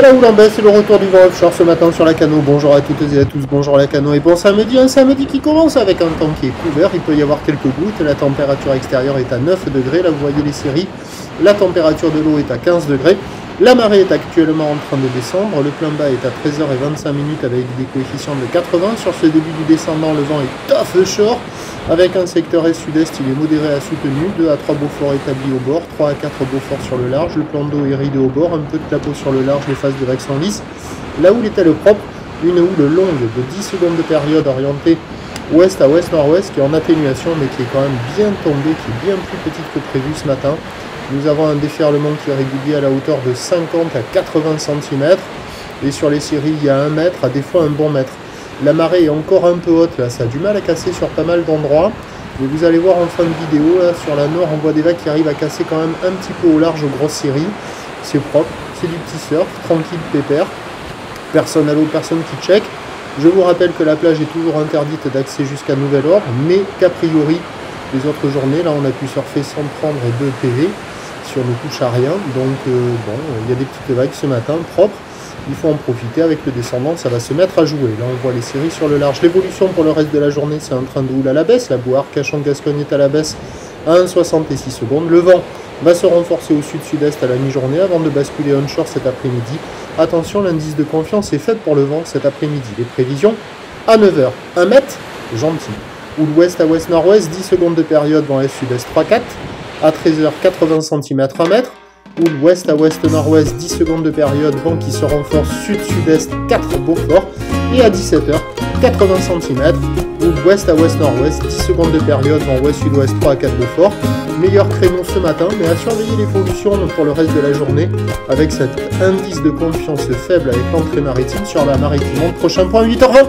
la houle en baisse, c'est le retour du vent offshore ce matin sur la Cano. Bonjour à toutes et à tous, bonjour la Cano et bon samedi. Un samedi qui commence avec un temps qui est couvert, il peut y avoir quelques gouttes. La température extérieure est à 9 degrés, là vous voyez les séries. La température de l'eau est à 15 degrés. La marée est actuellement en train de descendre. Le plein bas est à 13h25 avec des coefficients de 80. Sur ce début du descendant, le vent est tough shore. Avec un secteur est-sud-est, il est modéré à soutenu. 2 à 3 Beaufort établis au bord, 3 à 4 Beaufort sur le large. Le plan d'eau est ridé au bord, un peu de clapot sur le large, les faces de vagues sont lisses. La houle est-elle propre? Une houle longue de 10 secondes de période orientée ouest à ouest-nord-ouest qui est en atténuation mais qui est quand même bien tombée, qui est bien plus petite que prévu ce matin. Nous avons un déferlement qui est régulier à la hauteur de 50 à 80 cm. Et sur les séries, il y a 1 mètre, à des fois un bon mètre. La marée est encore un peu haute, là, ça a du mal à casser sur pas mal d'endroits. Mais vous allez voir en fin de vidéo, là, sur la nord, on voit des vagues qui arrivent à casser quand même un petit peu au large aux grosses séries. C'est propre, c'est du petit surf, tranquille, pépère. Personne à l'eau, personne qui check. Je vous rappelle que la plage est toujours interdite d'accès jusqu'à nouvel ordre, mais qu'a priori, les autres journées, là, on a pu surfer sans prendre de PV. Si on ne touche à rien, donc bon, il y a des petites vagues ce matin, propres, il faut en profiter avec le descendant, ça va se mettre à jouer. Là on voit les séries sur le large. L'évolution pour le reste de la journée, c'est un train de houle à la baisse, la Boire Cachan-Gascogne est à la baisse à 1,66 secondes. Le vent va se renforcer au sud-sud-est à la mi-journée avant de basculer onshore cet après-midi. Attention, l'indice de confiance est faible pour le vent cet après-midi. Les prévisions, à 9h, 1 mètre, gentil. Houle ouest à ouest-nord-ouest, 10 secondes de période, vent est-sud-est 3-4. À 13h, 80 cm 1 mètre. Houle ouest à ouest-nord-ouest, 10 secondes de période, vent qui se renforce sud-sud-est 4 Beaufort. Et à 17h, 80 cm. Houle ouest à ouest-nord-ouest, 10 secondes de période, vent ouest-sud-ouest 3 à 4 Beaufort. Meilleur créneau ce matin, mais à surveiller l'évolution pour le reste de la journée avec cet indice de confiance faible avec l'entrée maritime sur la maritime. Prochain point 8h20.